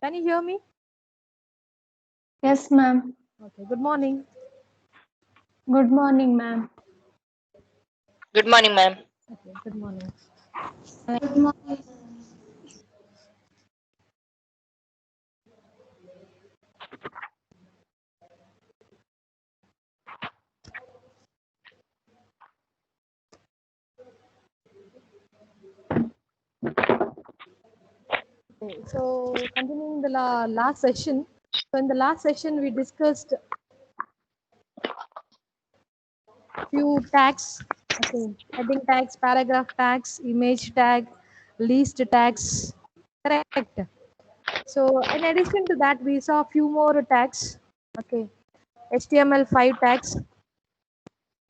Can you hear me? Yes, ma'am. Okay, good morning. Good morning, ma'am. Good morning, ma'am. Okay, good morning. Good morning. Okay, so continuing the last session. So in the last session, we discussed few tags. Okay, heading tags, paragraph tags, image tag, list tags. Correct. So in addition to that, we saw a few more tags. Okay, HTML5 tags.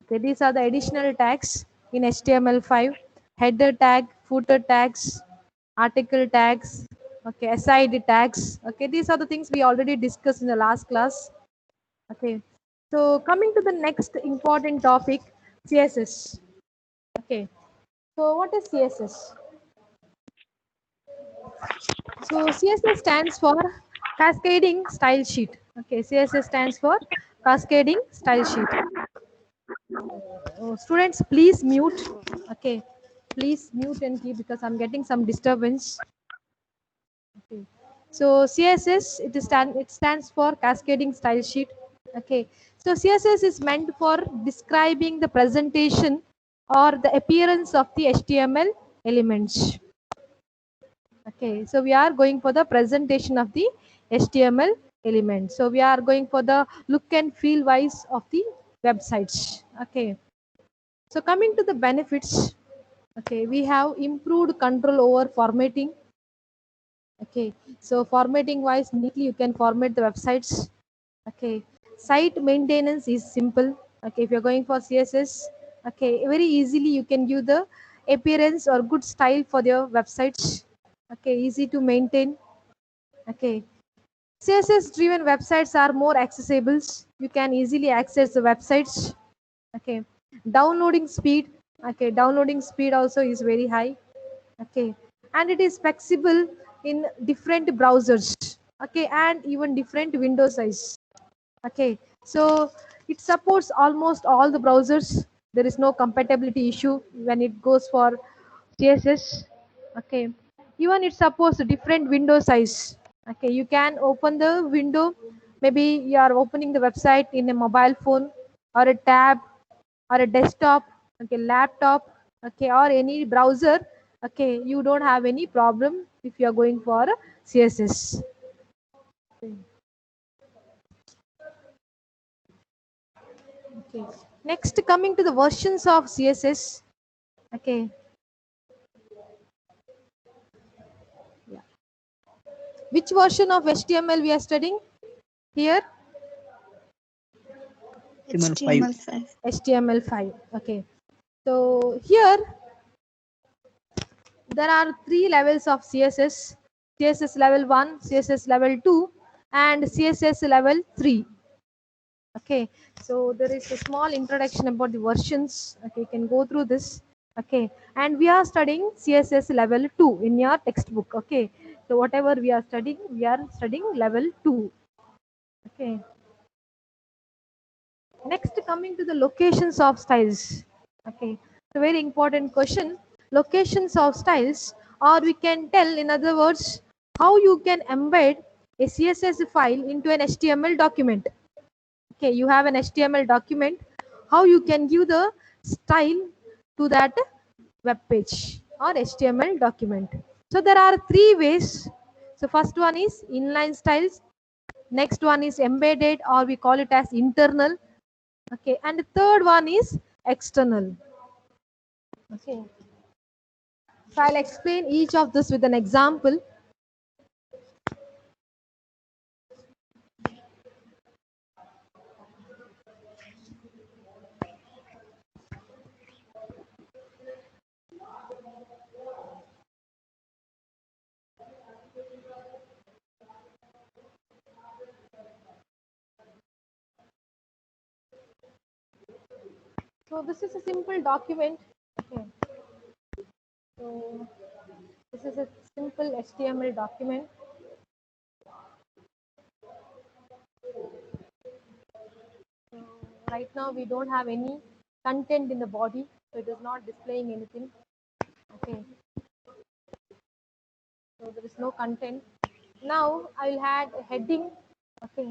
Okay, these are the additional tags in HTML5. Header tag, footer tags, article tags, okay, SID tags. Okay, these are the things we already discussed in the last class. Okay, so coming to the next important topic, CSS. Okay, so what is CSS? So CSS stands for Cascading Style Sheet. Okay, CSS stands for Cascading Style Sheet. Oh, students, please mute. Okay, please mute and keep because I'm getting some disturbance. Okay. So CSS it stands for Cascading Style Sheet. Okay. So CSS is meant for describing the presentation or the appearance of the HTML elements. Okay. So we are going for the presentation of the HTML elements. So we are going for the look and feel wise of the websites. Okay. So coming to the benefits, okay, we have improved control over formatting. Okay, so formatting wise, neatly you can format the websites. Okay, site maintenance is simple. Okay, if you're going for CSS, okay, very easily you can give the appearance or good style for your websites. Okay, easy to maintain. Okay, CSS driven websites are more accessible. You can easily access the websites. Okay, downloading speed. Okay, downloading speed also is very high. Okay, and it is flexible in different browsers. Okay, and even different window size. Okay, so it supports almost all the browsers. There is no compatibility issue when it goes for CSS. Okay, even it supports a different window size. Okay, you can open the window. Maybe you are opening the website in a mobile phone or a tab or a desktop, okay, laptop, okay, or any browser. Okay, you don't have any problem if you are going for CSS. Okay. Next, coming to the versions of CSS. Okay. Yeah. Which version of HTML we are studying here? HTML5. HTML5. HTML5. Okay. So here there are three levels of CSS. CSS level 1, CSS level 2, and CSS level 3. Okay, so there is a small introduction about the versions. Okay, you can go through this. Okay, and we are studying CSS level 2 in your textbook. Okay, so whatever we are studying level 2. Okay, next coming to the locations of styles. Okay, so very important question. Locations of styles, or we can tell in other words, how you can embed a CSS file into an HTML document. Okay, you have an HTML document, how you can give the style to that web page or HTML document. So there are three ways. So first one is inline styles, next one is embedded or we call it as internal. Okay, and the third one is external. Okay, so I'll explain each of this with an example. So this is a simple document. Okay, so this is a simple HTML document. right now we don't have any content in the body, so it is not displaying anything. Okay, so there is no content. Now I will add a heading. Okay,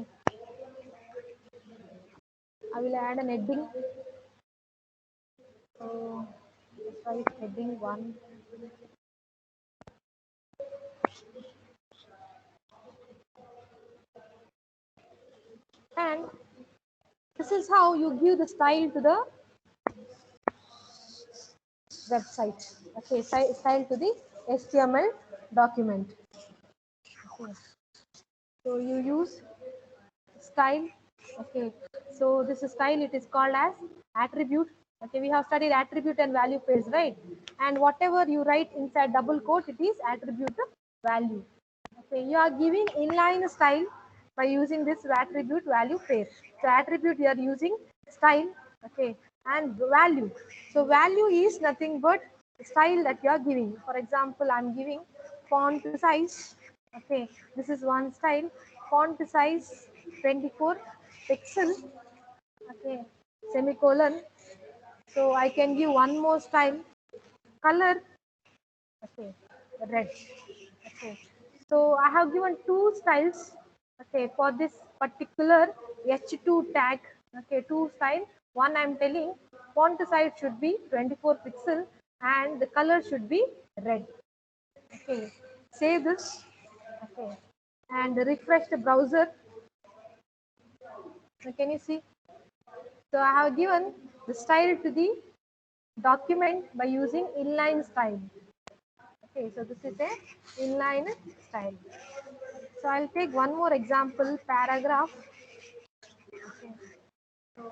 I will add an heading. So let's write heading 1. And this is how you give the style to the website. Okay, style to the HTML document. Okay. So you use style. Okay, so this is style, it is called as attribute. Okay, we have studied attribute and value pairs, right? And whatever you write inside double quote, it is attribute value. Okay, you are giving inline style by using this attribute value pair. So attribute you are using style, okay, and value. So value is nothing but style that you are giving. For example, I am giving font size. Okay, this is one style. Font size 24 pixel. Okay, semicolon. So I can give one more style. Color. Okay, red. Okay, so I have given two styles. Okay, for this particular H2 tag. Okay, two style. One I am telling font size should be 24 pixel and the color should be red. Okay, save this. Okay, and refresh the browser. So can you see? So I have given the style to the document by using inline style. Okay, so this is a inline style. So I'll take one more example, paragraph. Okay, so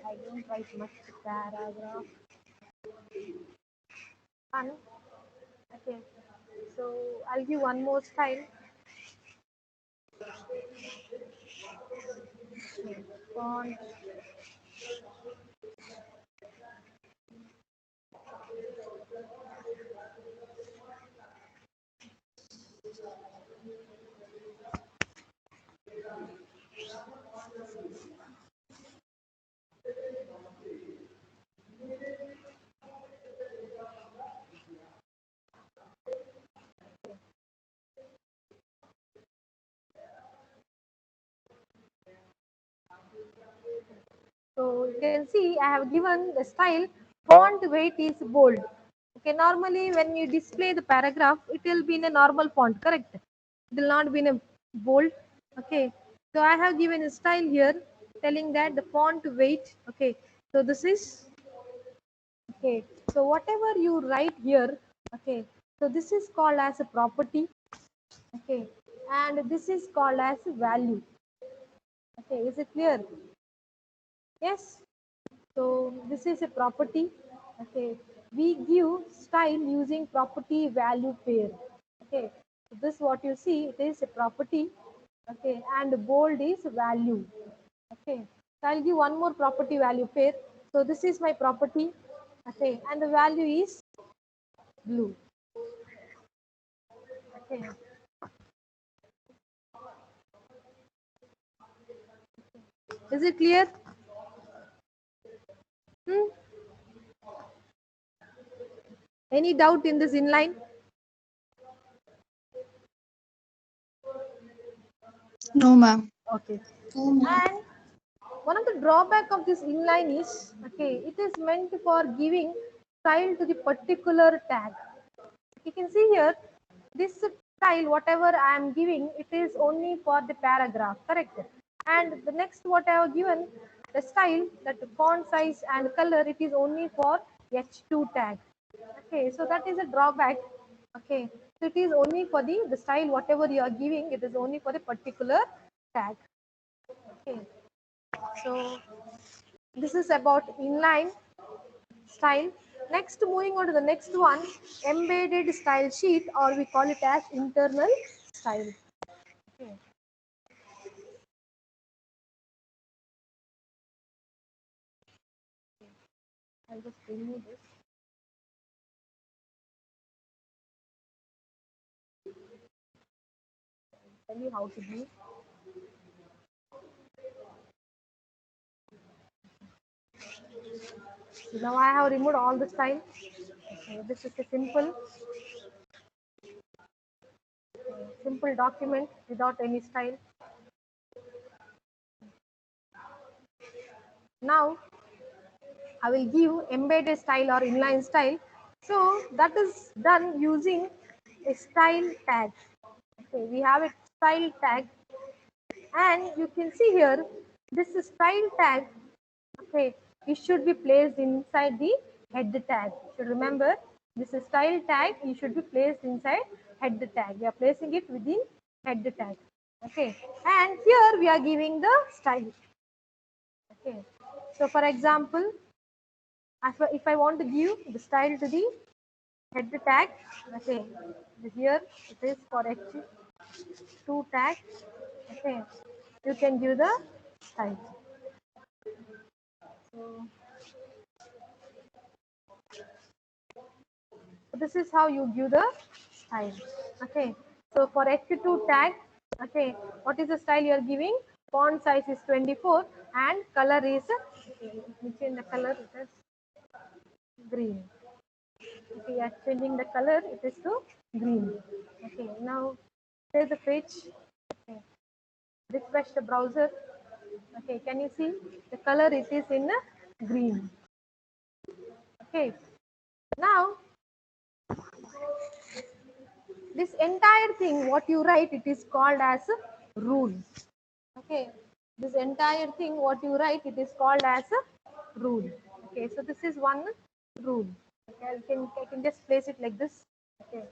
I don't write much paragraph. One. Okay, so I'll give one more style. Font. So you can see I have given the style font weight is bold. Okay, normally when you display the paragraph, it will be in a normal font, correct? It will not be in a bold. Okay, so I have given a style here telling that the font weight. Okay, so this is okay. So whatever you write here, okay, so this is called as a property. Okay, and this is called as value. Okay, is it clear? Yes. So this is a property. Okay, we give style using property value pair. Okay, so this what you see, it is a property. Okay, and bold is value. Okay, so I'll give one more property value pair. So this is my property. Okay, and the value is blue. Okay, is it clear? Hmm? Any doubt in this inline? No, ma'am. Okay, and one of the drawback of this inline is, okay, it is meant for giving style to the particular tag. You can see here, this style, whatever I am giving, it is only for the paragraph, correct? And the next what I have given, the style, that font size and color, it is only for H2 tag. Okay, so that is a drawback. Okay, so it is only for the style, whatever you are giving, it is only for the particular tag. Okay, so this is about inline style. Next, moving on to the next one, embedded style sheet, or we call it as internal style. Okay. I'll just remove this. Tell you how to do. Now I have removed all the style. Okay, this is a simple document without any style. Now I will give embedded style or inline style. So that is done using a style tag. Okay, we have a style tag, and you can see here this style tag. Okay, it should be placed inside the head tag. So remember, this is style tag. You should be placed inside head tag. We are placing it within head tag. Okay, and here we are giving the style. Okay, so for example, if I want to give the style to the head tag, okay, here it is for H2 tag. Okay, you can give the style. So this is how you give the style. Okay, so for H2 tag, okay, what is the style you are giving? Font size is 24 and color is, change the color, it is green. Okay, you are changing the color, it is to green. Okay, now save the page. Okay, refresh the browser. Okay, can you see the color? It is in green. Okay, now this entire thing, what you write, it is called as a rule. Okay, this entire thing, what you write, it is called as a rule. Okay, so this is one rule. Okay, I can just place it like this. Okay.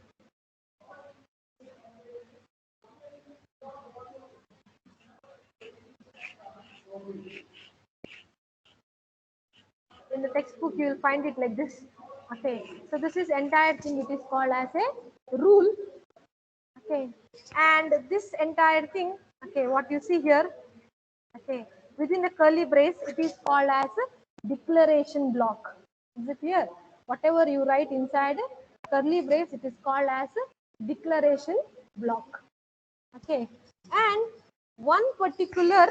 In the textbook, you will find it like this. Okay, so this is entire thing, it is called as a rule. Okay, and this entire thing, okay, what you see here, okay, within the curly brace, it is called as a declaration block. Is it clear? Whatever you write inside curly brace, it is called as a declaration block. Okay, and one particular,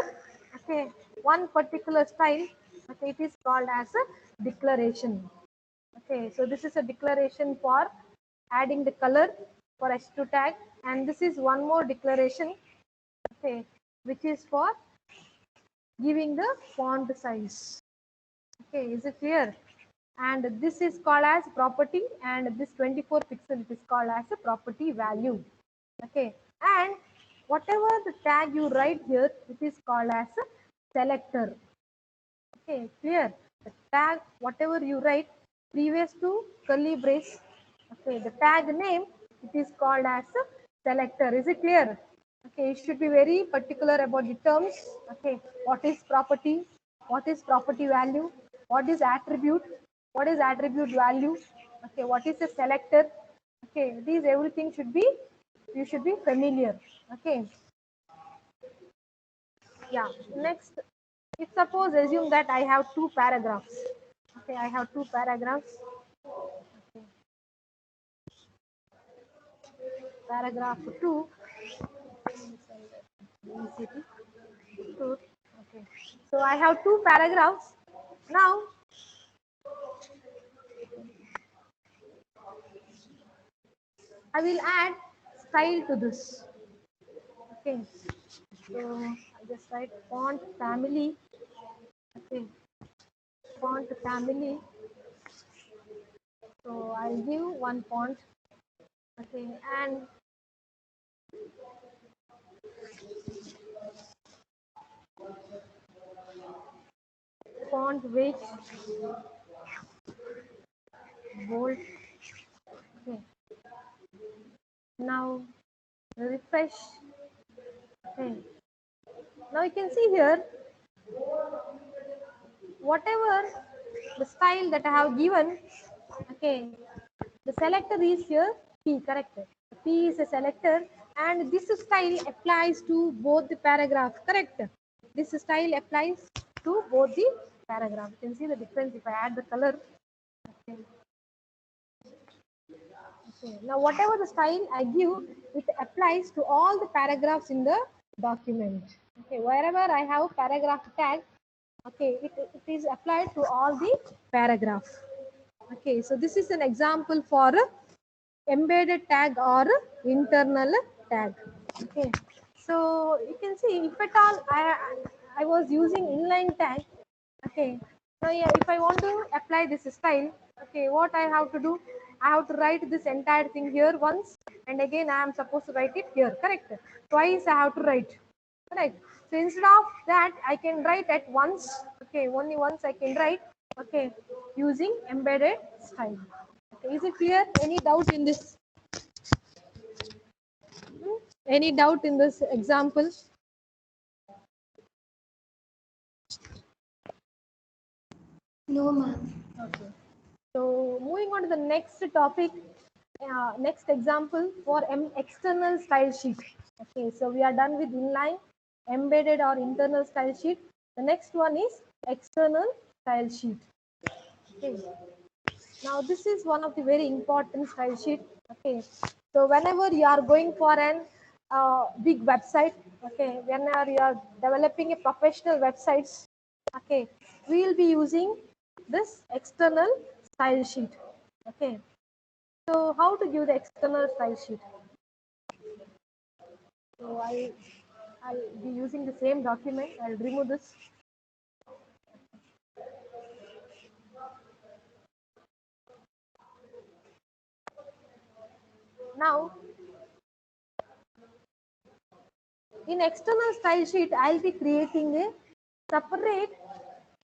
okay, one particular style, okay, it is called as a declaration. Okay, so this is a declaration for adding the color for H2 tag, and this is one more declaration, okay, which is for giving the font size. Okay, is it clear? And this is called as property, and this 24 pixel, it is called as a property value. Okay, and whatever the tag you write here, it is called as a selector. Okay, clear? The tag, whatever you write previous to curly brace, okay, the tag name, it is called as a selector. Is it clear? Okay, you should be very particular about the terms. Okay, what is property? What is property value? What is attribute? What is attribute value? Okay, what is a selector? Okay, these everything should be, you should be familiar. Okay, yeah. Next, if suppose assume that I have two paragraphs. Okay, I have two paragraphs. Okay. Paragraph 2. Okay. So I have two paragraphs. Now I will add style to this. Okay. So I just write font family. Okay. Font family. So I'll give one font. Okay. And font weight bold. Okay. Now refresh. Okay. Now you can see here whatever the style that I have given. Okay. The selector is here P, correct? P is a selector, and this style applies to both the paragraph, correct? This style applies to both the paragraph. You can see the difference if I add the color. Okay. Okay. Now, whatever the style I give, it applies to all the paragraphs in the document. Okay, wherever I have paragraph tag, Okay, it is applied to all the paragraph. Okay, so this is an example for embedded tag or internal tag. Okay, so you can see if at all I was using inline tag. Okay, so yeah, if I want to apply this style, okay, what I have to do, I have to write this entire thing here once, and again I am supposed to write it here, correct? Twice I have to write, correct? So instead of that, I can write at once, okay, only once I can write, okay, using embedded style. Okay, is it clear? Any doubt in this? Any doubt in this example? No, ma'am. Okay. So moving on to the next topic, next example for external style sheet. Okay, so we are done with inline, embedded or internal style sheet. The next one is external style sheet. Okay. Now this is one of the very important style sheet. Okay, so whenever you are going for an big website, okay, whenever you are developing a professional websites, okay, we will be using this external style sheet. Okay, so how to give the external style sheet? So I'll be using the same document. I'll remove this. Now in external style sheet, I'll be creating a separate,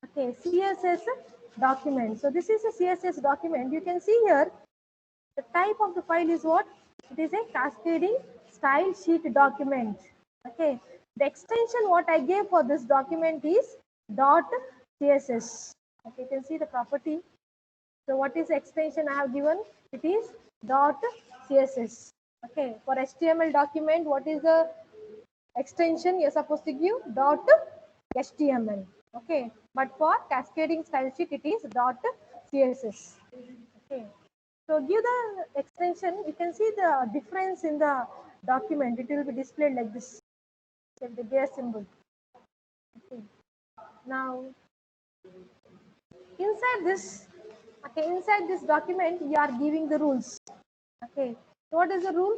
okay, CSS document. So this is a CSS document. You can see here the type of the file is what? It is a cascading style sheet document. Okay. The extension what I gave for this document is .css. Okay, you can see the property. So what is the extension I have given? It is .css. Okay. For HTML document, what is the extension you're supposed to give? .html. Okay. But for cascading style sheet, it is .css. Okay. So give the extension, you can see the difference in the document. It will be displayed like this, like the gear symbol. Okay. Now, inside this, okay, inside this document, you are giving the rules. Okay. So what is the rule?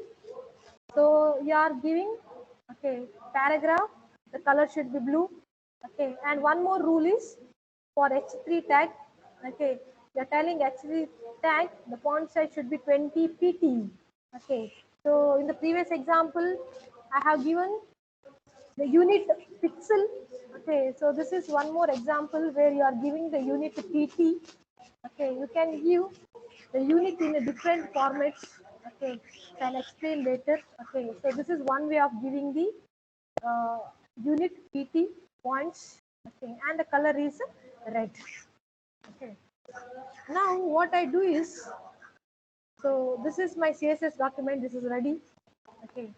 So you are giving, okay, paragraph, the color should be blue. Okay. And one more rule is for H3 tag, okay, you're telling H3 tag, the font size should be 20 pt. Okay. So in the previous example, I have given the unit pixel. Okay. So this is one more example where you are giving the unit pt. Okay. You can give the unit in a different formats. Okay. I'll explain later. Okay. So this is one way of giving the uh, unit pt points. Okay. And the color is red. Okay. Now what I do is, so this is my CSS document. This is ready. Okay.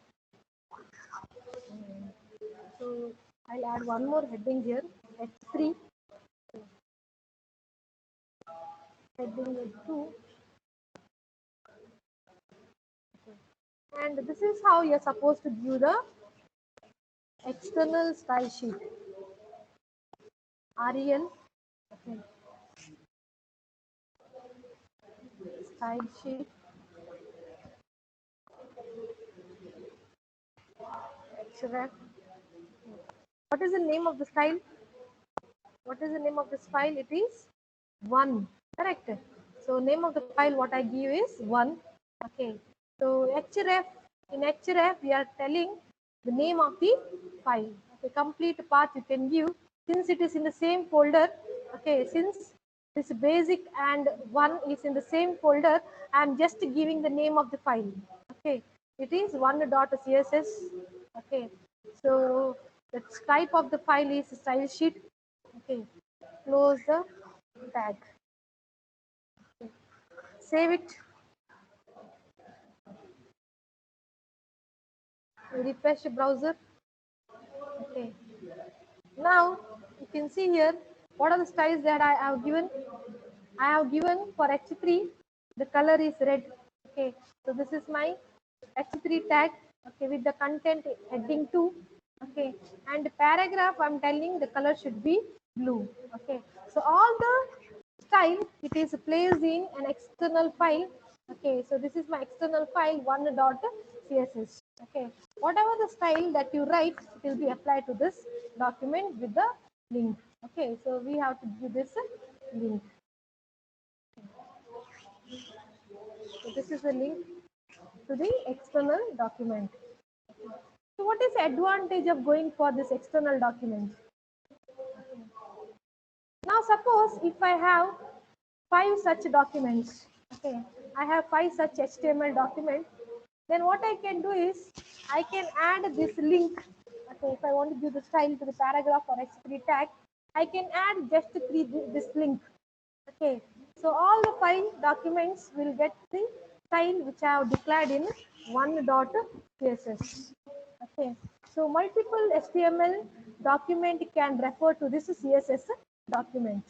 So I'll add one more heading here. H3 heading H2. And this is how you're supposed to view the external style sheet. REL. Okay. Style sheet. Href. What is the name of the style? What is the name of this file? It is one. Correct. So name of the file what I give is one. Okay. So href, in href we are telling the name of the file. Okay. Complete path you can give since it is in the same folder. Okay. Since this basic and one is in the same folder, I am just giving the name of the file. Okay. It is one.css. Okay. So the type of the file is style sheet. Okay. Close the tag. Okay. Save it. Refresh the browser. Okay. Now you can see here what are the styles that I have given. I have given for H3 the color is red. Okay. So this is my H3 tag. Okay, with the content heading 2. Okay, and paragraph, I'm telling the color should be blue. Okay, so all the style, it is placed in an external file. Okay, so this is my external file, one.css. Okay, whatever the style that you write, it will be applied to this document with the link. Okay, so we have to give this link. So this is the link to the external document. So what is the advantage of going for this external document? Now suppose if I have 5 such documents, okay, I have 5 such HTML documents, then what I can do is I can add this link. Okay, if I want to give the style to the paragraph or h3 tag, I can add just this link. Okay, so all the 5 documents will get the style which I have declared in one.css. Okay, so multiple HTML document can refer to this CSS document.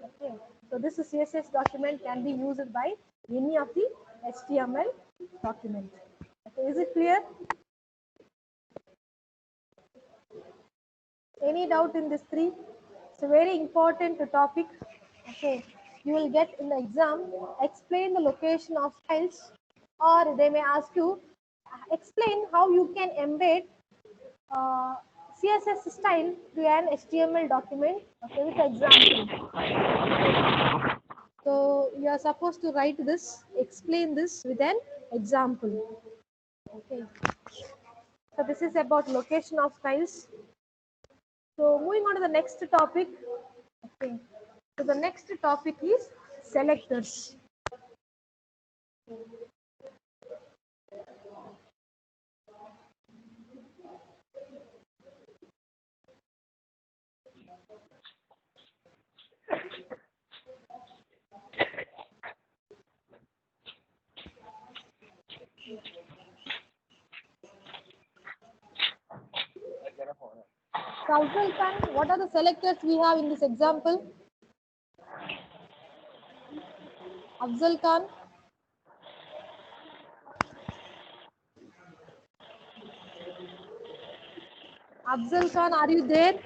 Okay, so this CSS document can be used by any of the HTML document. Okay, is it clear? Any doubt in this three? It's a very important topic. Okay, you will get in the exam, explain the location of styles, or they may ask you, explain how you can embed uh, CSS style to an HTML document, okay, with example. So you are supposed to write this, explain this with an example. Okay. So this is about location of styles. So moving on to the next topic. Okay. So the next topic is selectors. So Afzal Khan, what are the selectors we have in this example? Afzal Khan. Afzal Khan, are you there?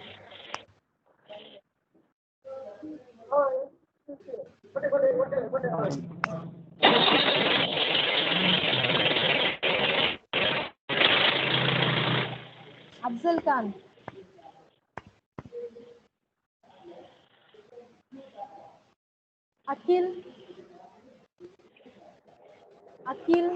Afzal Khan. Akhil. Akhil.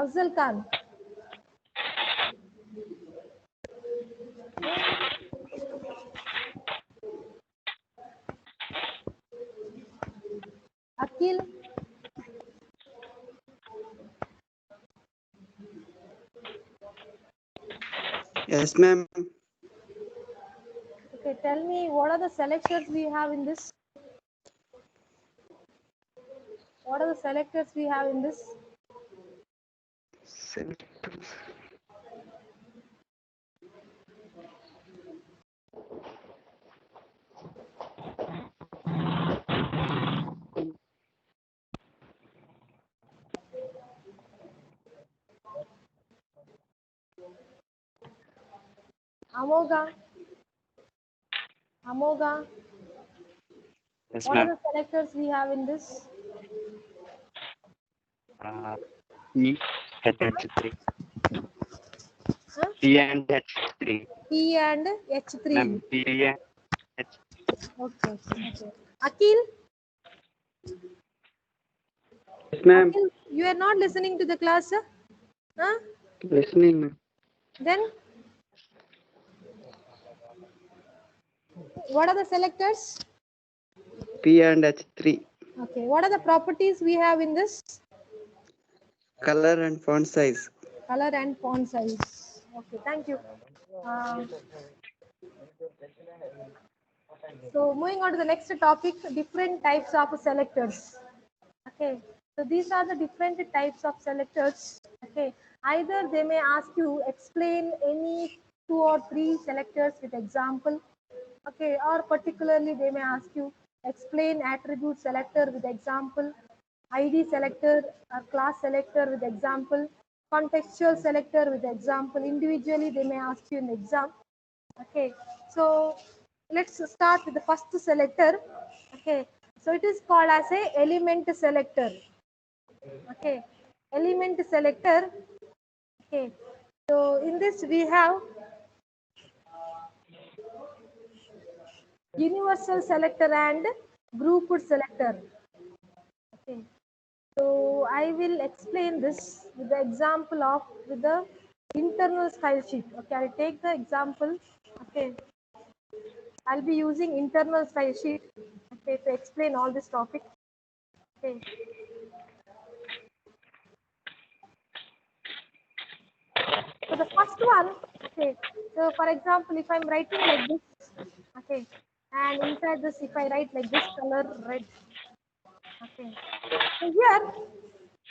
Afzal Khan. Akhil. Yes, ma'am. Okay, tell me what are the selectors we have in this? What are the selectors we have in this? Amoga. Amoga. Yes, What are ma'am. the selectors we have in this? E H3. Huh? P and H3. P and H3. Ma'am, P and H. Okay, okay. Akhil, Yes, ma'am. Akhil, you are not listening to the class? Huh? Listening, ma'am. Then, what are the selectors? P and H3. Okay, what are the properties we have in this? Color and font size. Color and font size. Okay, thank you. So moving on to the next topic, different types of selectors. Okay, so these are the different types of selectors Okay, either they may ask you explain any 2 or 3 selectors with example. Okay, or particularly they may ask you explain attribute selector with example, ID selector or class selector with example, contextual selector with example. Individually they may ask you an exam. Okay, so let's start with the first selector. Okay, so it is called as a element selector. Okay, element selector. Okay, so in this we have universal selector and grouped selector. Okay, so I will explain this with the example of with the internal style sheet. Okay, I'll take the example. Okay, I'll be using internal style sheet. Okay, to explain all this topic. Okay, so the first one. Okay, so for example, if I'm writing like this. Okay, and inside this, if I write like this color red. Okay, so here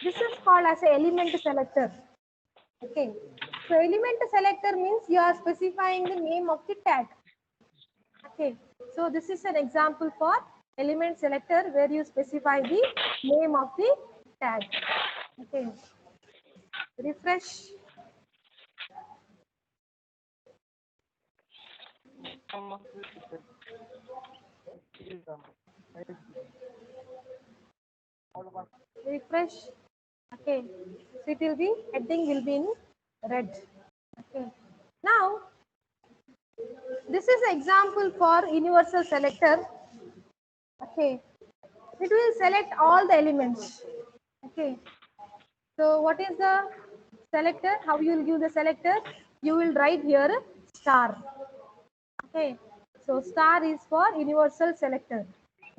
this is called as a element selector. Okay, so element selector means you are specifying the name of the tag. Okay, so this is an example for element selector where you specify the name of the tag. Okay, refresh. Refresh. Okay, so it will be heading will be in red. Okay, now this is an example for universal selector. Okay, it will select all the elements. Okay, so what is the selector? How you will give the selector? You will write here star. Okay, so star is for universal selector.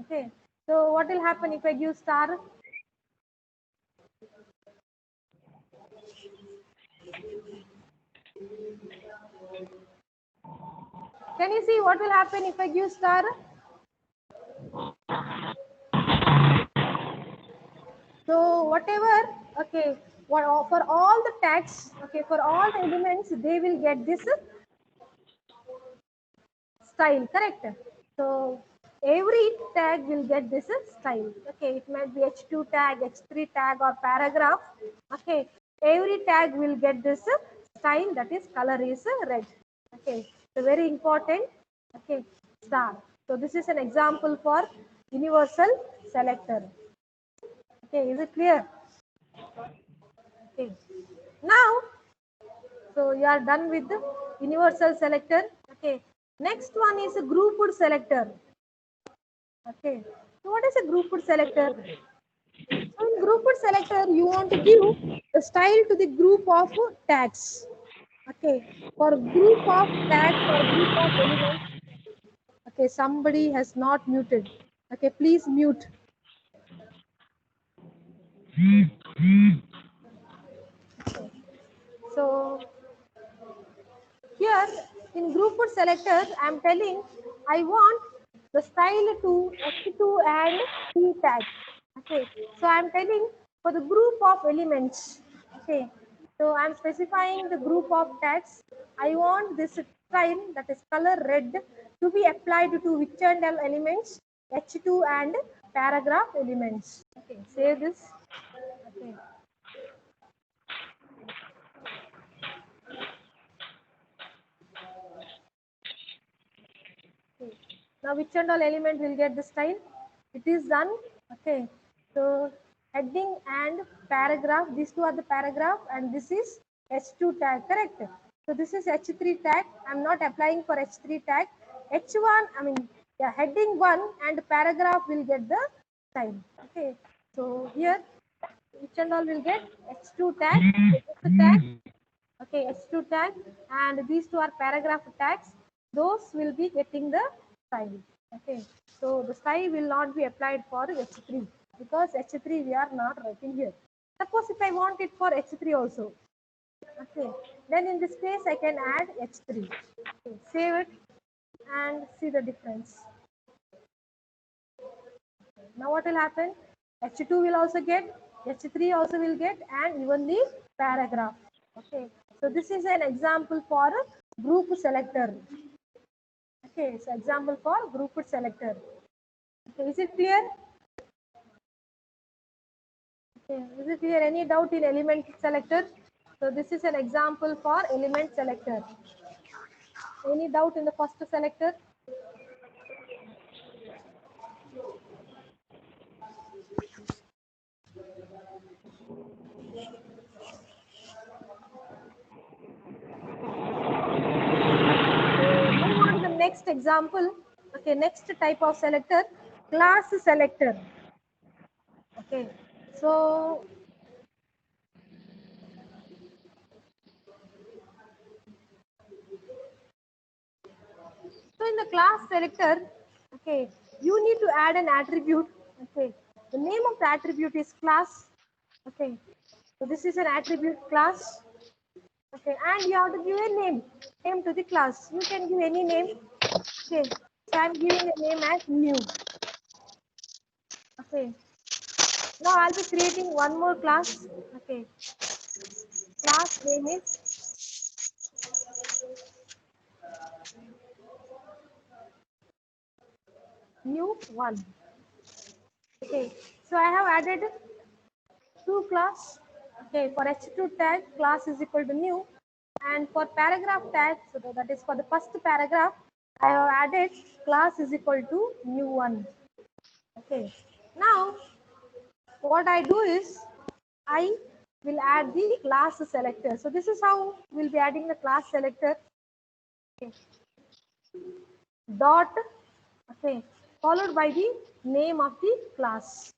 Okay, so what will happen if I give star? Can you see what will happen if I give star? So whatever, okay, for all the tags, okay, for all the elements, they will get this style, correct? So every tag will get this style. Okay, it might be H2 tag, H3 tag, or paragraph. Okay, every tag will get this style, that is color is red. Okay, so very important. Okay, star. So this is an example for universal selector. Okay, is it clear? Okay. Now, so you are done with the universal selector. Okay. Next one is a grouped selector. Okay. So what is a grouped selector? So in grouped selector, you want to give the style to the group of tags. Okay. For group of tags or group of elements. Okay. Somebody has not muted. Okay. Please mute. So here in grouped selector, I am telling I want the style to H2 and T tag. Okay, so I am telling for the group of elements. Okay, so I am specifying the group of tags. I want this style, that is color red, to be applied to which and all elements, H2 and paragraph elements. Okay, save this. Okay. Okay. Now which and all element will get the style? It is done. Okay. So heading and paragraph, these two are the paragraph and this is H2 tag, correct? So this is H3 tag. I'm not applying for H3 tag. H1, I mean, yeah, heading 1 and paragraph will get the style. Okay. So here, which and all will get H2 tag, H tag. Okay, H2 tag and these two are paragraph tags. Those will be getting the style. Okay, so the style will not be applied for H3 because H3 we are not writing here. Suppose if I want it for H3 also. Okay, then in this case I can add H3. Okay, save it and see the difference. Now what will happen? H2 will also get, H3 also will get, and even the paragraph. Okay, so this is an example for a group selector. Okay, so example for grouped selector. Okay, is it clear? Okay, is it clear? Any doubt in element selector? So this is an example for element selector. Any doubt in the first selector? Move on to the next example. Okay, next type of selector, class selector. Okay, so in the class selector, okay, you need to add an attribute. Okay, the name of the attribute is class. Okay, so this is an attribute class. Okay, and you have to give a name to the class. You can give any name. Okay, so I'm giving a name as new. Okay, now I'll be creating one more class. Okay, class name is new one. Okay, so I have added two class. Okay, for H2 tag, class is equal to new, and for paragraph tag, so that is for the first paragraph, I have added class is equal to new one. Okay, now what I do is I will add the class selector. So this is how we'll be adding the class selector. Okay. Dot, okay, followed by the name of the class.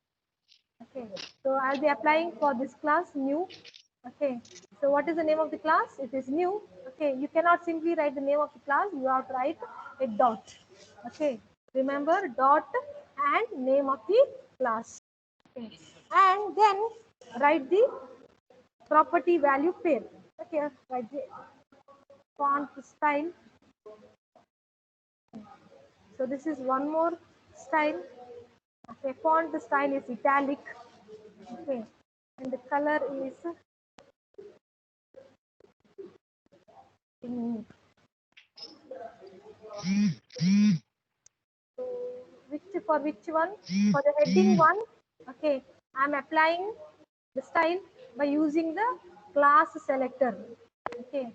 Okay, so I'll be applying for this class new. Okay, so what is the name of the class? It is new. Okay, you cannot simply write the name of the class, you have to write a dot. Okay, remember dot and name of the class. Okay, and then write the property value pair. Okay, write the font style. So this is one more style. Okay, font style is italic. Okay, and the color is pink. So which one? For the heading one, okay, I'm applying the style by using the class selector. Okay,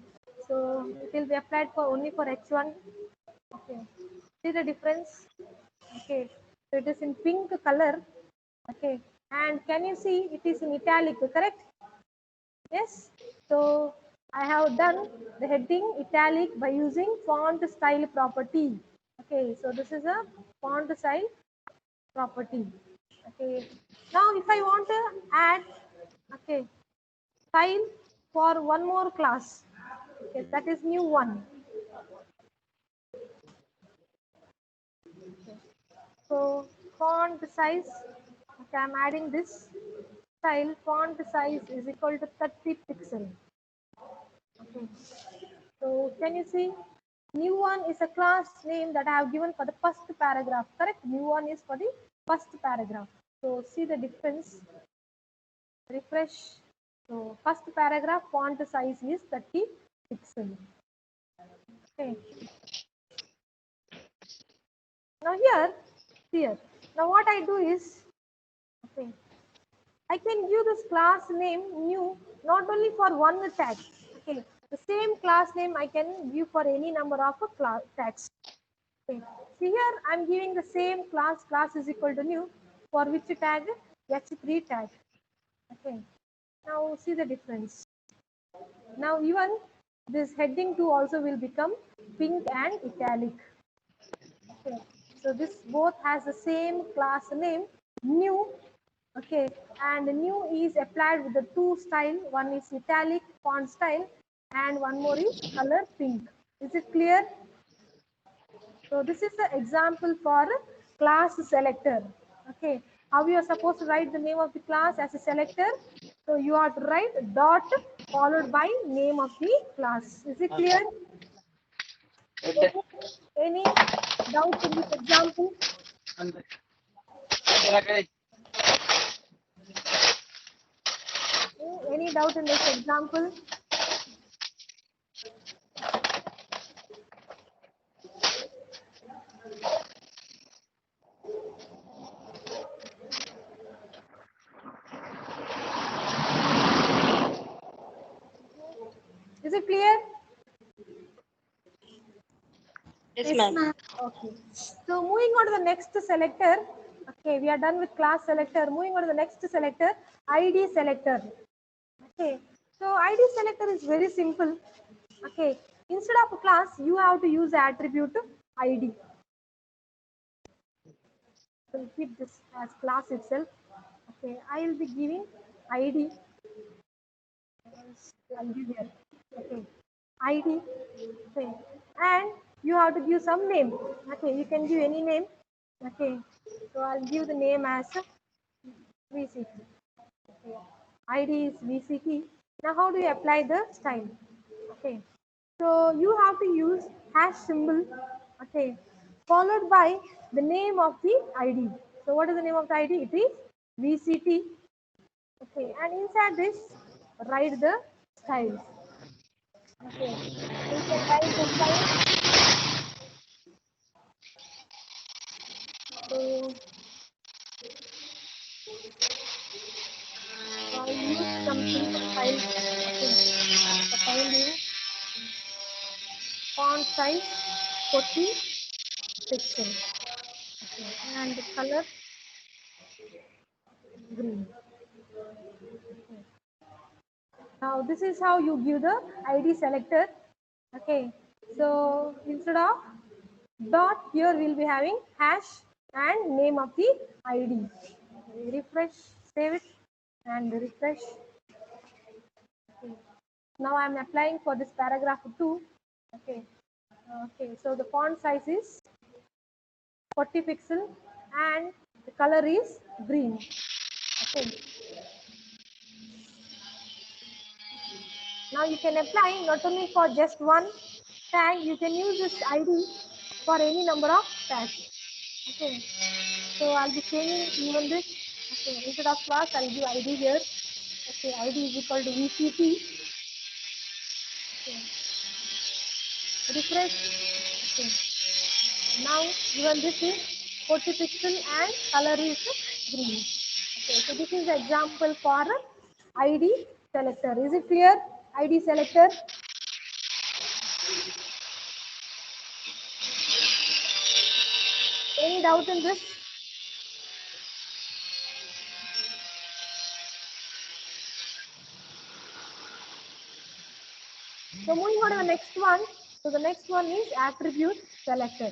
so it will be applied for only for H1. Okay, see the difference? Okay, so it is in pink color. Okay, and can you see it is in italic, correct? Yes, so I have done the heading italic by using font style property. Okay, so this is a font style property. Okay, now if I want to add, okay, style for one more class, okay, that is new one. Okay. So font size, okay, I'm adding this style. Font size is equal to 30 pixel. Okay. So can you see? New one is a class name that I have given for the first paragraph, correct? New one is for the first paragraph. So see the difference. Refresh. So first paragraph font size is 30 pixel. Okay. Now here. Now what I do is, okay, I can give this class name new not only for one tag. Okay, the same class name I can give for any number of class tags. Okay. See here, I'm giving the same class. Class is equal to new for which tag? H3 tag. Okay. Now see the difference. Now even this heading 2 also will become pink and italic. Okay. So this both has the same class name new. Okay, and new is applied with the two style. One is italic font style and one more is color pink. Is it clear? So this is the example for class selector. Okay, how you are supposed to write the name of the class as a selector? So you have to write dot followed by name of the class. Is it clear? Any doubt in this example? Any doubt in this example? Is it clear? Yes, Yes, ma'am. ma'am. Okay. So moving on to the next selector. Okay, we are done with class selector. Moving on to the next selector, ID selector. Okay. So ID selector is very simple. Okay. Instead of a class, you have to use the attribute ID. So repeat this as class itself. Okay. I will be giving ID. I'll give here. Okay. ID. Okay. And you have to give some name. Okay. You can give any name. Okay. So I'll give the name as VCT. Okay. ID is VCT. Now how do you apply the style? Okay. So you have to use hash symbol. Okay. Followed by the name of the ID. So what is the name of the ID? It is VCT. Okay. And inside this, write the styles. Okay. So you can write the style. So I use some simple style. Okay. The time being font size 40 pixel. Okay. And the color green. Now this is how you give the ID selector. Okay. So instead of dot, here we'll be having hash and name of the ID. Refresh, save it and refresh. Okay. Now I'm applying for this paragraph 2. Okay. Okay. So the font size is 40 pixel and the color is green. Okay. Now you can apply not only for just one tag, you can use this ID for any number of tags. Okay. So I'll be changing even this. Okay. Instead of class, I'll give ID here. Okay. ID is equal to VCT. Okay. Refresh. Okay. Now even this is 40 pixel and color is green. Okay. So this is the example for ID selector. Is it clear? ID selector. Any doubt in this? So moving on to the next one. So the next one is attribute selector.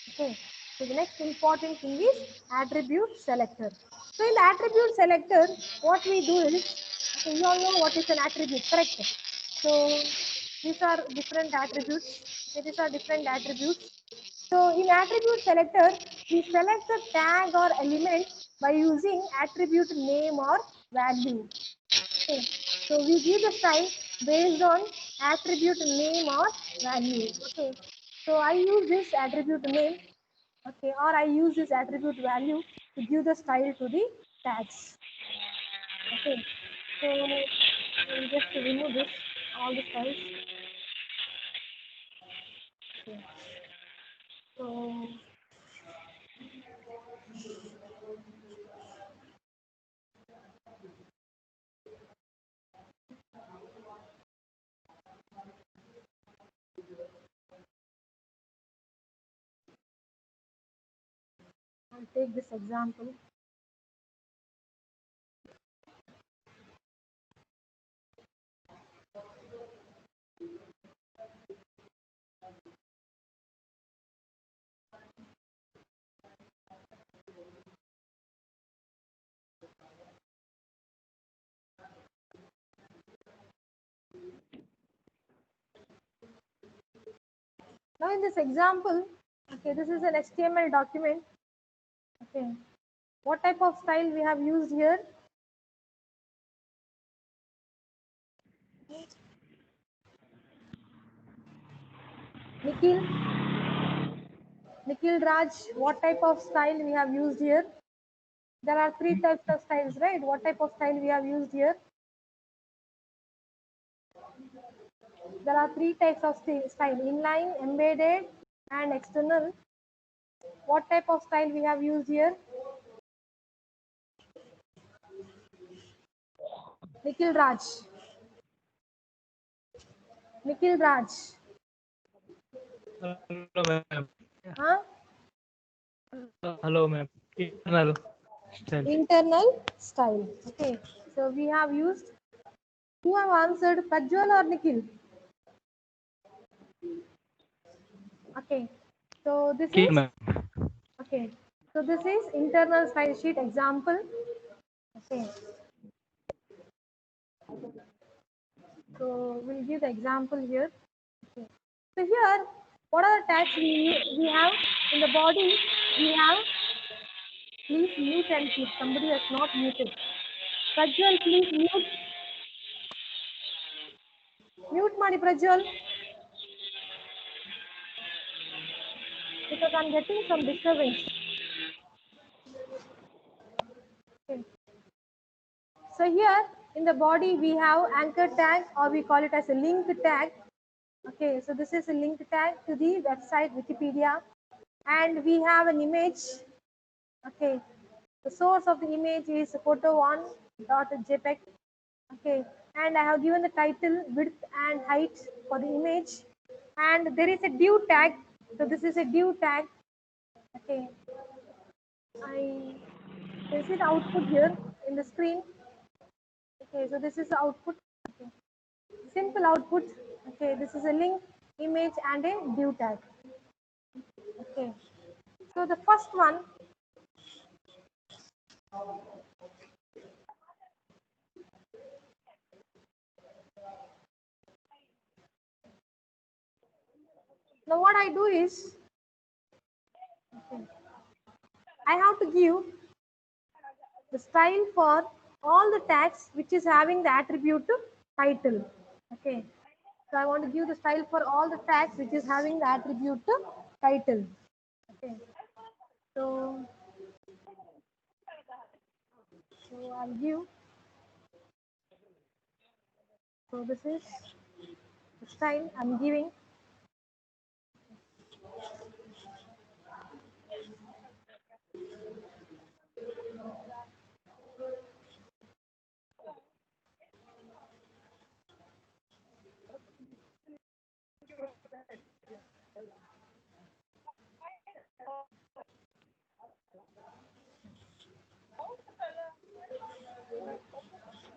Okay. So the next important thing is attribute selector. So in the attribute selector, what we do is, okay, you all know what is an attribute, correct? So these are different attributes. Okay, these are different attributes. So in attribute selector, we select the tag or element by using attribute name or value. Okay. So we give the style based on attribute name or value. Okay. So I use this attribute name. Okay. Or I use this attribute value to give the style to the tags. Okay. So I'll just remove this, all the styles. Okay. So I'll take this example. Now in this example, okay, this is an HTML document. Okay. What type of style we have used here? Nikhil, Nikhil Raj, what type of style we have used here? There are three types of styles, right? What type of style we have used here? there are three types of style: inline, embedded, and external. What type of style we have used here? Nikhil Raj. Nikhil Raj. Hello, ma'am. Huh? Hello, ma'am. Internal style. Internal style. Okay. So we have used. Who have answered, Prajwal or Nikhil? Okay. So this Okay, is ma'am. okay. So this is internal style sheet example. Okay. So we'll give the example here. Okay. So here, what are the tags we have in the body? We have, please mute and keep. Somebody has not muted. Prajwal, please mute. Mute Madi Prajwal. Because I'm getting some disturbance. Okay. So here in the body we have anchor tag, or we call it as a link tag. Okay, so this is a link tag to the website Wikipedia, and we have an image. Okay, the source of the image is photo1.jpg. Okay, and I have given the title, width and height for the image, and there is a div tag. So this is a div tag. Okay, I can see the output here in the screen. Okay, so this is the output. Okay. Simple output. Okay, this is a link, image, and a div tag. Okay, so the first one. Now what I do is, okay, I have to give the style for all the tags which is having the attribute title. Okay, so I want to give the style for all the tags which is having the attribute title. Okay, so I'll give. So this is the style I'm giving.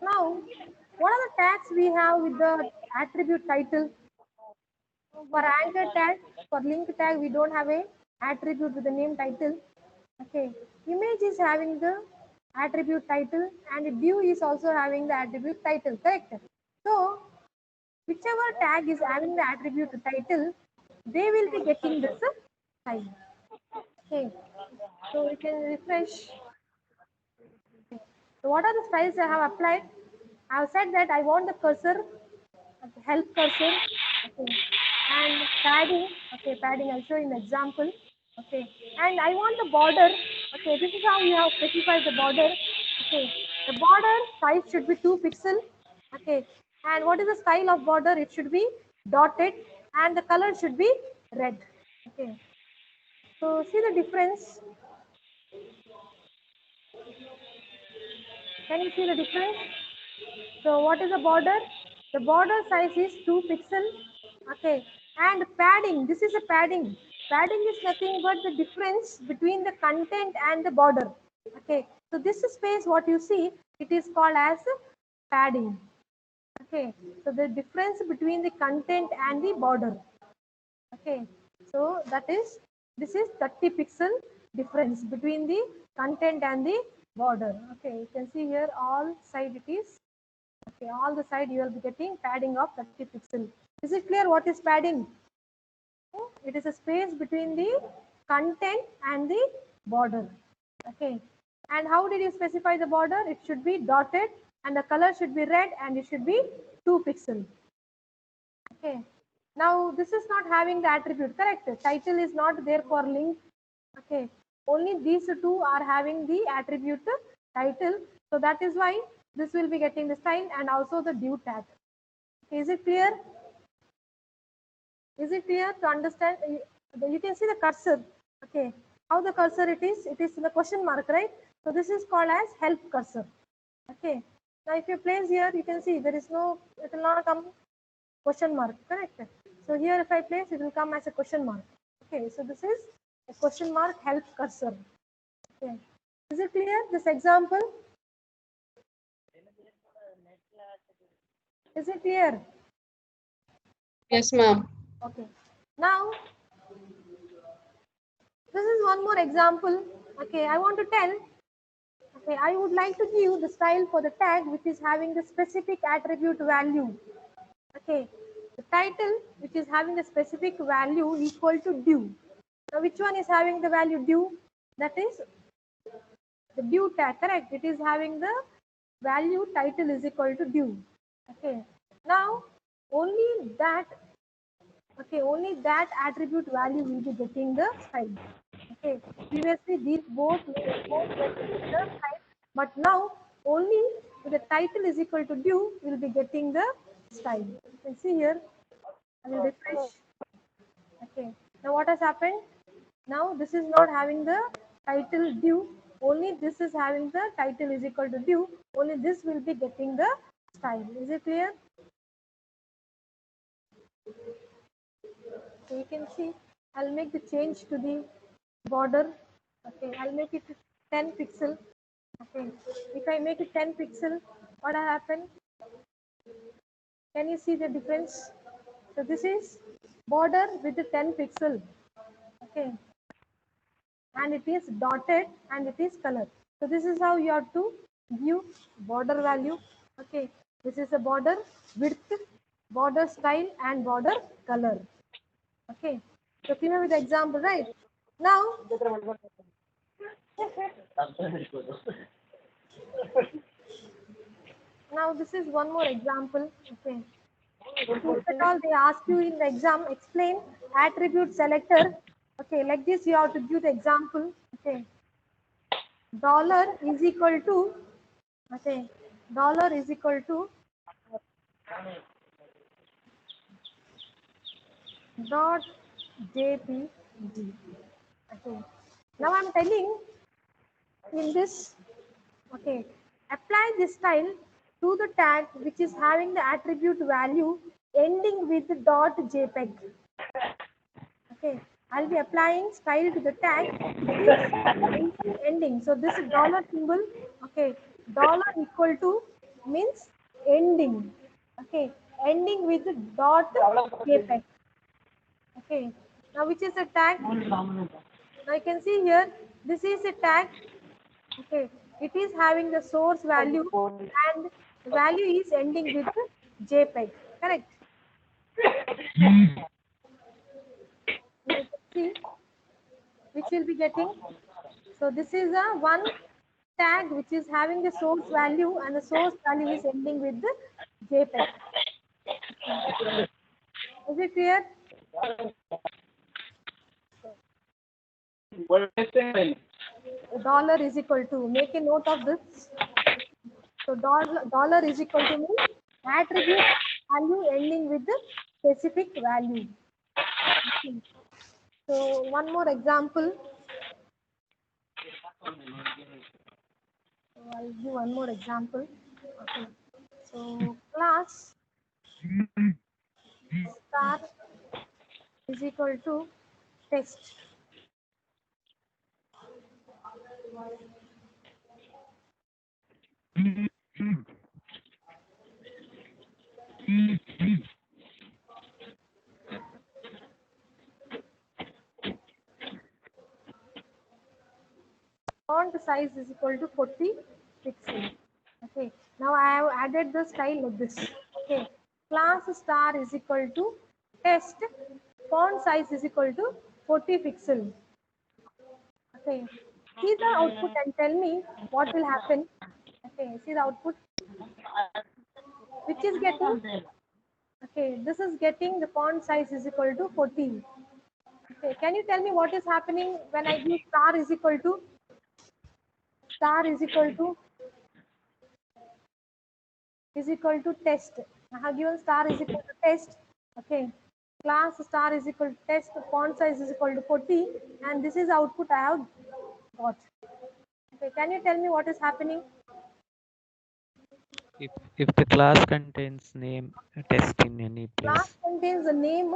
Now, what are the tags we have with the attribute title? For anchor tag, for link tag, we don't have a attribute with the name title. Okay, image is having the attribute title, and div is also having the attribute title, correct? So, whichever tag is having the attribute title, they will be getting this style. Okay, so we can refresh. Okay. So what are the styles I have applied? I have said that I want the cursor, okay, help cursor, okay, and padding. Okay, padding I'll show you an example. Okay, and I want the border. Okay, this is how we have specified the border. Okay, the border size should be 2 pixel. Okay, and what is the style of border? It should be dotted, and the color should be red. Okay, so see the difference. Can you see the difference? So what is the border? The border size is 2 pixel. Okay, and padding. This is a padding. Padding is nothing but the difference between the content and the border. Okay, so this space what you see, it is called as padding. Okay, so the difference between the content and the border. Okay, so that is, this is 30 pixel difference between the content and the border. Okay, you can see here all side it is. Okay, all the side you will be getting padding of 30 pixel. Is it clear what is padding? It is a space between the content and the border. Okay, and how did you specify the border? It should be dotted, and the color should be red, and it should be 2 pixel. Okay, now this is not having the attribute, correct? Title is not there for link. Okay, only these two are having the attribute title. So that is why this will be getting the style and also the div tag. Okay, is it clear? Is it clear to understand? You can see the cursor. Okay, how the cursor it is? It is in the question mark, right? So this is called as help cursor. Okay. Now if you place here, you can see there is no. It will not come question mark, correct? So here if I place, it will come as a question mark. Okay. So this is a question mark help cursor. Okay. Is it clear? This example. Is it clear? Yes, ma'am. Okay. Now this is one more example. Okay, I want to tell. Okay, I would like to give the style for the tag which is having the specific attribute value. Okay, the title which is having the specific value equal to due. Now, which one is having the value due? That is the due tag, correct? It is having the value title is equal to due. Okay, now only that. Okay, only that attribute value will be getting the style. Okay, previously these both were getting the style, but now only the title is equal to due will be getting the style. You can see here. I will refresh. Okay, now what has happened? Now this is not having the title due. Only this is having the title is equal to due. Only this will be getting the style. Is it clear? So you can see, I'll make the change to the border. Okay, I'll make it 10 pixel. Okay, if I make it 10 pixel, what will happen? Can you see the difference? So this is border with the 10 pixel. Okay, and it is dotted and it is color. So this is how you have to view border value. Okay, this is the border width, border style, and border color. Okay, so clear with the example, right? Now, now this is one more example. Okay, if at all they ask you in the exam, explain attribute selector. Okay, like this you have to give the example. Okay, dollar is equal to. Okay, dollar is equal to dot jpg. Okay, now I'm telling in this. Okay, apply this style to the tag which is having the attribute value ending with dot jpeg. Okay, I'll be applying style to the tag which is ending. So this dollar symbol, okay, dollar equal to means ending. Okay, ending with dot jpeg. Okay, now which is a tag? Now you can see here, this is a tag. Okay, it is having the source value and the value is ending with JPEG, correct? Now you can see which will be getting. So this is a one tag which is having the source value and the source value is ending with the JPEG. Is it clear? Dollar is equal to, make a note of this. So dollar is equal to means attribute value ending with the specific value. Okay. So one more example. So I'll give one more example. Okay. So class star is equal to text. Font size is equal to 40 pixels. Okay. Now I have added the style like this. Okay. Class star is equal to text. Font size is equal to 40 pixels. Okay. See the output and tell me what will happen. Okay. See the output. Which is getting. Okay. This is getting the font size is equal to 40. Okay. Can you tell me what is happening when I give star is equal to test. I have given star is equal to test. Okay. class star is equal to test, font size is equal to 40, and this is output I have got. Okay, can you tell me what is happening? If the class contains name test in any Class place. contains the name.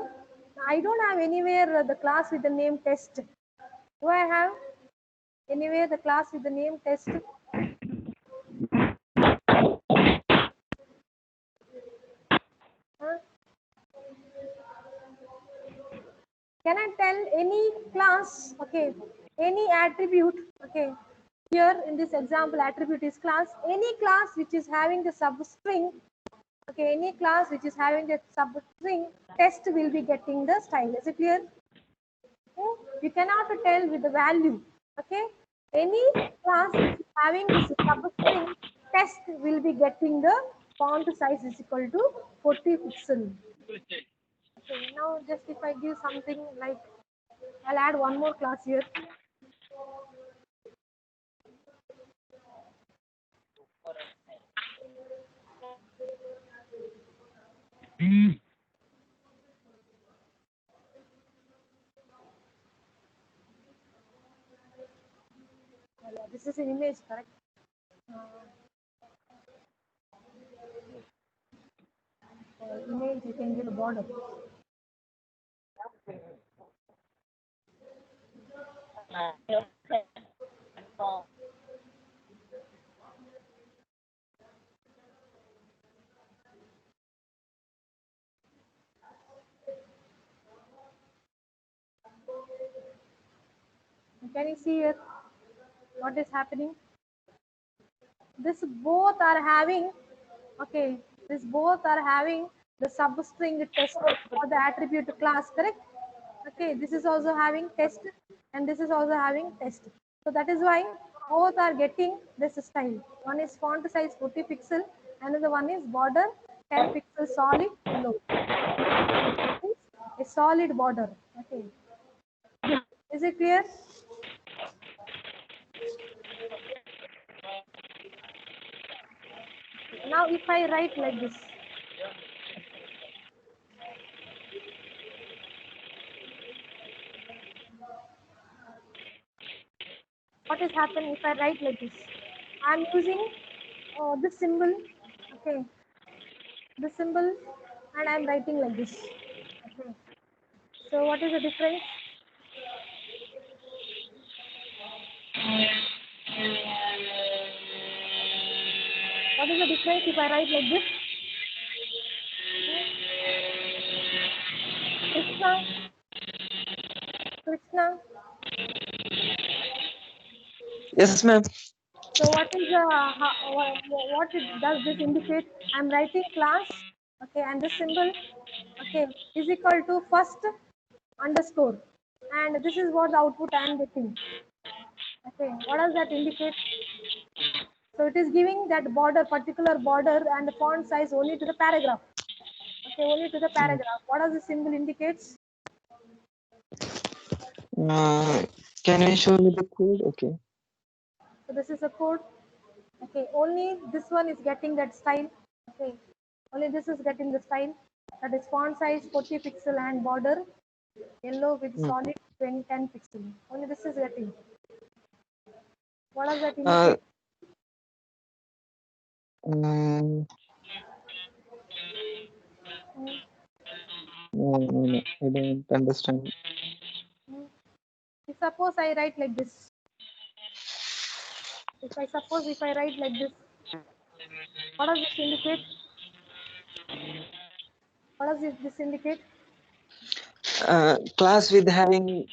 I don't have anywhere the class with the name test. Do I have anywhere the class with the name test? Huh? Can I tell any class, okay, any attribute, okay, here in this example attribute is class, any class which is having the substring, okay, any class which is having the substring test will be getting the style. Is it clear? Okay. You cannot tell with the value, okay, any class which is having this substring test will be getting the font size is equal to 40 pixel. Okay, now just if I give something like, I'll add one more class here. This is an image, correct? Image, you can give a border. Can you see here what is happening? This both are having, okay, this both are having the substring test for the attribute class, correct? Okay, this is also having test and this is also having test. So that is why both are getting this style. One is font size 40 pixel, another one is border 10 pixel solid yellow. A solid border. Okay. Is it clear? Now if I write like this, what is happening if I write like this? I am using this symbol, okay, this symbol, and I am writing like this. Okay. So what is the difference? What is the difference if I write like this? Krishna, Krishna. Yes, ma'am. So what is what does this indicate? I am writing class, okay, and this symbol, okay, is equal to first underscore, and this is what the output I am getting. Okay, what does that indicate? So it is giving that border, particular border and the font size only to the paragraph. Okay, only to the paragraph. What does the symbol indicates? Can you show me the code? Okay. So this is a code. Okay, only this one is getting that style. Okay, only this is getting the style. That is font size 40 pixel and border yellow with solid 10 pixel. Only this is getting. What does that Uh, indicate? um, no, I don't understand. If suppose I write like this. If I write like this, what does this indicate? What does this indicate? Class with having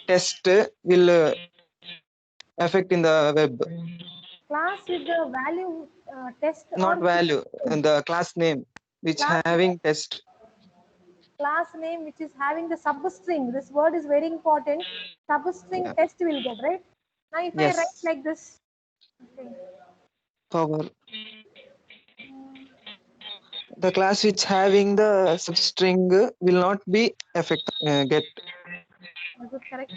test will affect in the web. Class with the value test or Not value, the class name which class having test. class name which is having the substring. This word is very important. Substring Yeah. test will get, right? Now if I write Yes. like this, okay. Power. The class which having the substring will not be affect get. Is it correct?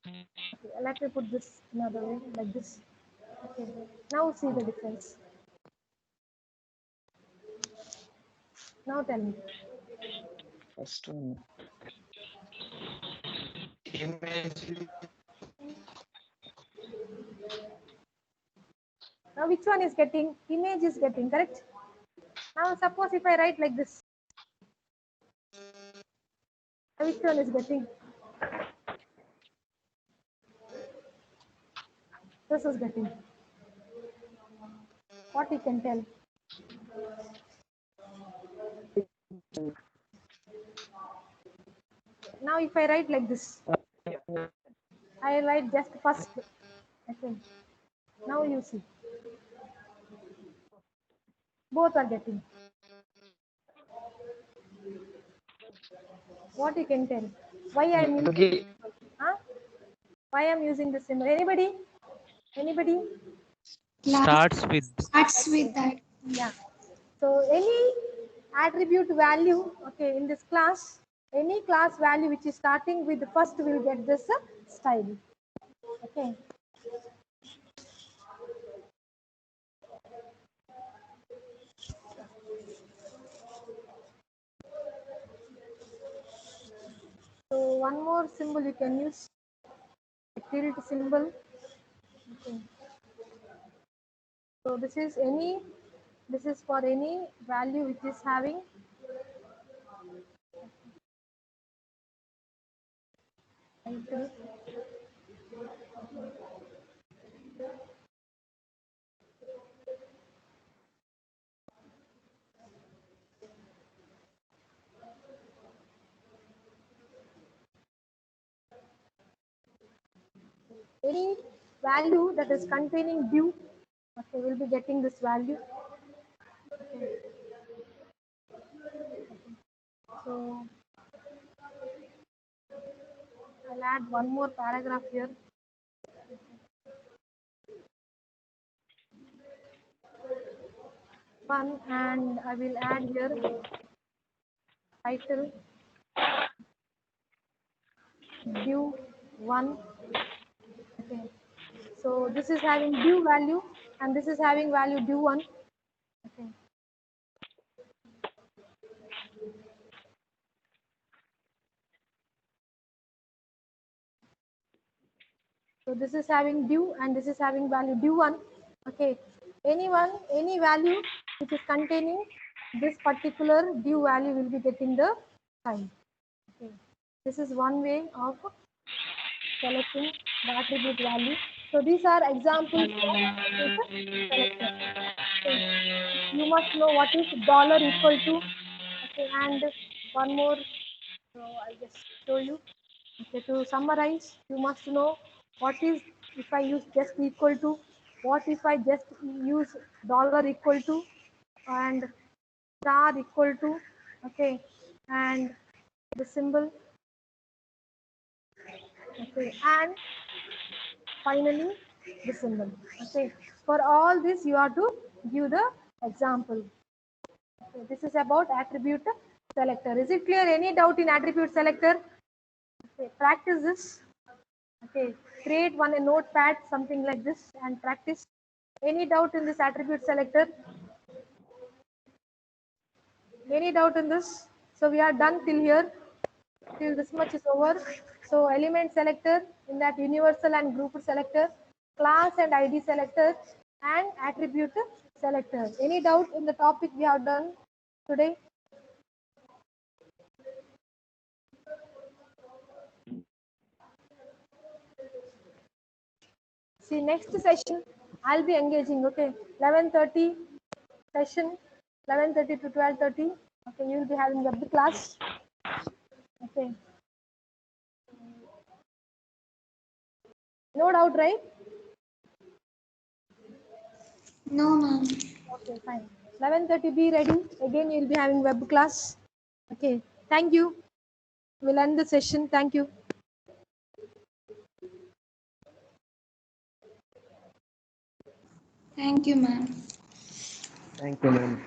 Okay, let me put this another way, like this. Okay. Now see the difference. Now tell me. First one. Image. Now which one is getting? Image is getting, correct? Now suppose if I write like this. Now which one is getting? This is getting. What you can tell? Now if I write like this, I write just first. Okay. Now you see. Both are getting. What you can tell? Why I am using Okay. huh? Why I am using this symbol? Anybody? Anybody? Class Starts with starts with that. Yeah. So any attribute value, okay, in this class, any class value which is starting with the first will get this style. Okay. So one more symbol you can use, a tilde symbol. Okay. So this is for any value which is having title. Any value that is containing div, okay, will be getting this value. Okay. So I'll add one more paragraph here. One, and I will add here title div one. Okay. So this is having div value and this is having value div one. Okay. So this is having div and this is having value div one. Okay. Any value which is containing this particular div value will be getting the sign. Okay. This is one way of selecting the attribute value. So these are examples of attribute selector. Okay. You must know what is dollar equal to. Okay, and one more. So I'll just show you. Okay, to summarize, you must know what is if I use just equal to, what if I just use dollar equal to, and star equal to. Okay, and the symbol. Okay, and finally the symbol. Okay, for all this you have to give the example. Okay, this is about attribute selector. Is it clear? Any doubt in attribute selector? Okay, practice this. Okay, create one a notepad, something like this, and practice. Any doubt in this attribute selector? Any doubt in this? So we are done till here. Till this much is over. So element selector, in that universal and group selector, class and ID selector, and attribute selector. Any doubt in the topic we have done today? See, next session I'll be engaging. Okay, 11:30 session, 11:30 to 12:30. Okay, you will be having web class. Okay, no doubt, right? No, ma'am. Okay, fine. 11:30, be ready. Again, you'll be having web class. Okay, thank you. We'll end the session. Thank you. Thank you, ma'am. Thank you, ma'am.